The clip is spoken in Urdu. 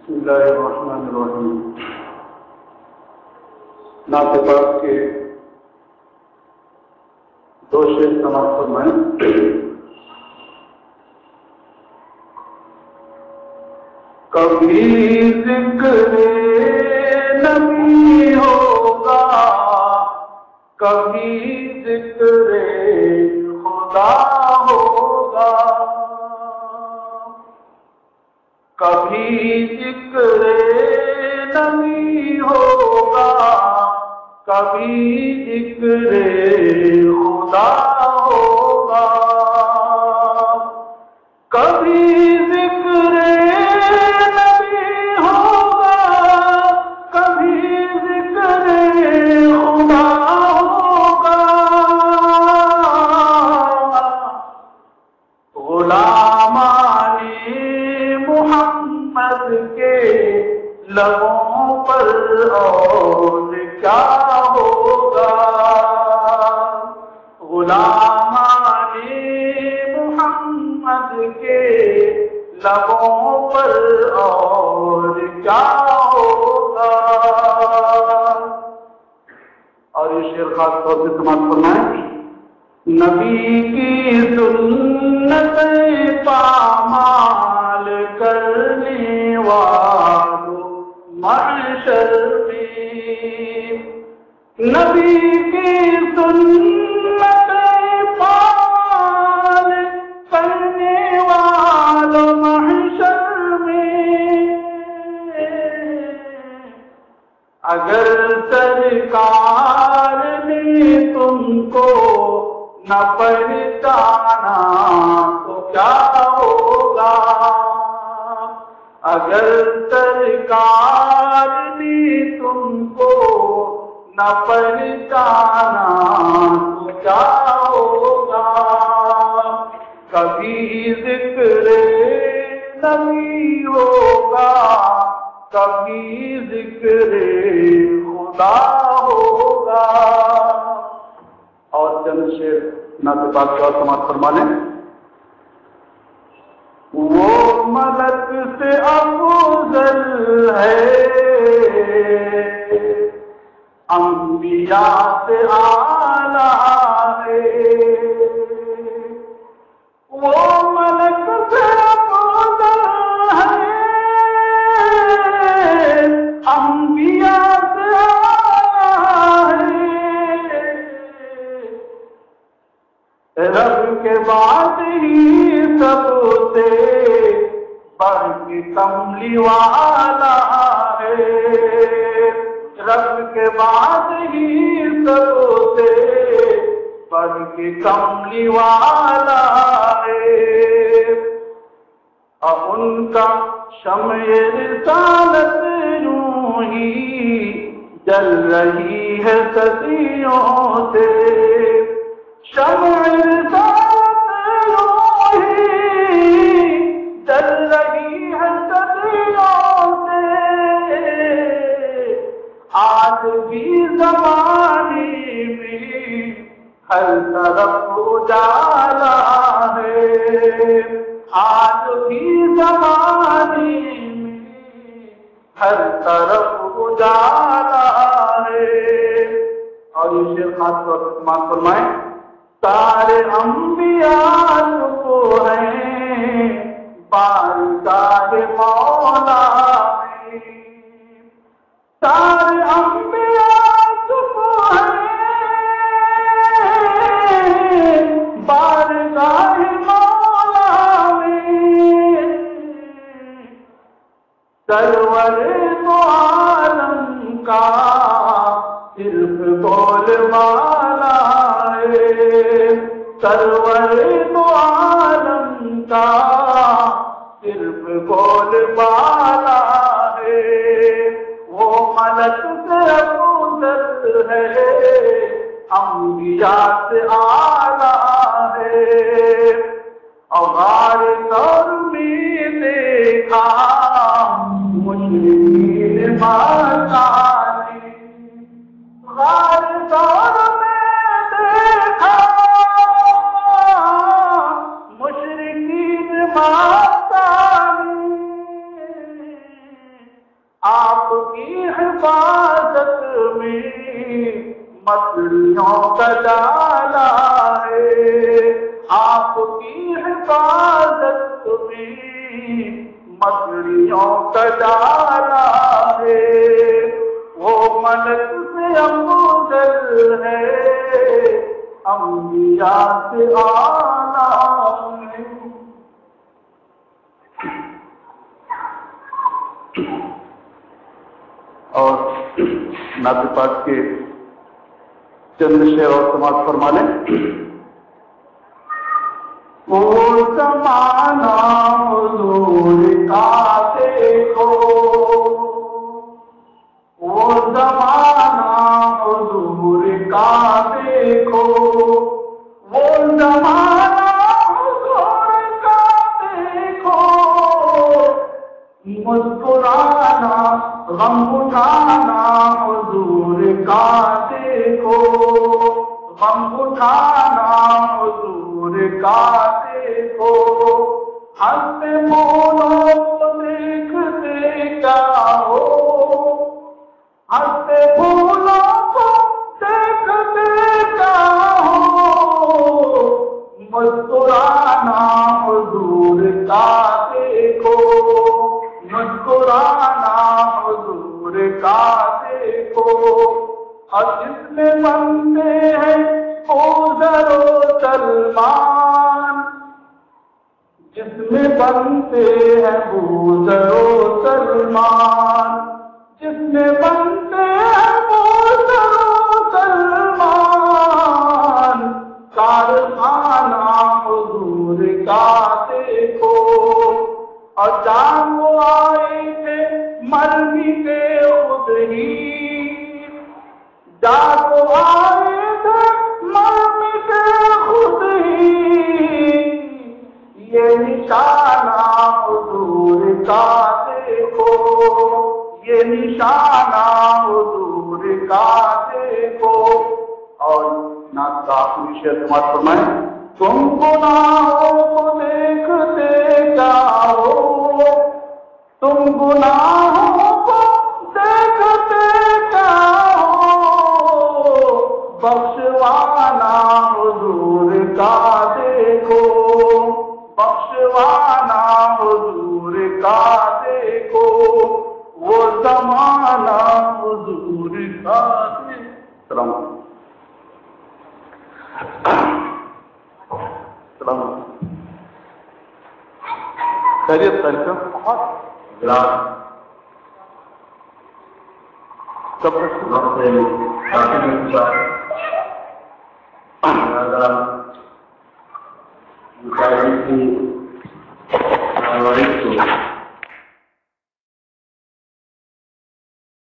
بسم اللہ الرحمن الرحیم. نعت پاک کے دو شعر سماعت فرمائیں. کبھی ذکر نبی ہوگا، کبھی ذکر خدا ہوگا، کبھی ذکر نبی ہوگا، کبھی ذکر خدا ہوگا، کبھی ذکر نبی ہوگا، کبھی ذکر خدا ہوگا. غلامان محمد کے لبوں پر اور کیا ہوگا، غلامان محمد کے لبوں پر اور کیا ہوگا. اور یہ شعر خاص طور سے سماعت فرمائیں. نبی کی سنت پامال کرنے والوں محشر میں، نبی کی سنت پامال کرنے والوں محشر میں، اگر سرکار نے تم کو نہ پہچانا تو کیا ہوگا، اگر سرکار نے تم کو نہ پہچانا تو کیا ہوگا. کبھی ذکر نبی ہوگا، کبھی ذکر خدا ہوگا. اور چند شعر نعت پاک کا سماعت فرما لیں. وہ ملک سے افضل ہے، انبیاء سے اعلیٰ ہے، وہ ملک سے افضل ہے، انبیاء سے اعلیٰ ہے، رب کے بعد ہی سب سے بڑھ کے کملی والا ہے، رب کے بعد ہی سب سے بڑھ کے کملی والا ہے. اب ان کا شمع رسالت یوں ہی جل رہی ہے صدیوں سے، شمع رسالت یوں ہی جل رہی ہے صدیوں سے. آج بھی زمانے میں ہر طرف اجالا ہے، آج بھی زمانے میں ہر طرف اجالا ہے. اور یہ شعر خاص طور پر سماعت فرمائیں. سارے انبیاء کو ہیں بارگاہ مولا میں، سارے انبیاء کو ہیں بارگاہ مولا میں، سرور دو عالم کا صرف بول والا ہے، سرور دو عالم کا صرف بول والا ہے، وہ ملک سے افضل ہے، انبیاء سے اعلیٰ ہے. اور غار ثور میں دیکھا مشرکین ماتانی، غار ثور میں دیکھا مشرکین ماتانی، مچھلیوں کا ڈالا ہے، آپ کی حفاظت میں مچھلیوں کا ڈالا ہے، وہ ملک سے افضل ہے، انبیاء سے اعلیٰ ہے۔ اور نعت پاک کے چند شعر اور سماعت فرما لیں۔ وہ زمانہ حضور کا دیکھو، وہ زمانہ حضور کا دیکھو، وہ زمانہ حضور کا دیکھو، مسکرانا غم اٹھانا حضور کا دیکھو، غم اٹھانا حضور کا دیکھو، ہنستے پھولوں کو دیکھتے کیا ہو، ہنستے پھولوں کو دیکھتے کیا ہو، مسکرانا حضور کا دیکھو، مسکرانا حضور کا دیکھو، اور جس میں بنتے ہیں عذر و سلمان، جس میں بنتے ہیں عذر و سلمان، جس میں بنتے ہیں عذر و سلمان، کارخانہ حضور کا دیکھو، اور جان وہ آئے تھے مرنے کے خود ہی، جان وہ آئے تھے مرنے کے خود ہی، یہ نشانہ حضور کا دیکھو، یہ نشانہ حضور کا دیکھو۔ اور نعت کا آخری شعر سماعت فرمائیں۔ تم گناہوں کو دیکھتے جاؤ، تم گناہوں کو دیکھتے جاؤ، بخشوانا حضور کا دیکھو، بخشوانا حضور کا دیکھو، وہ زمانہ حضور کا دیکھو۔ السلام خیریت کب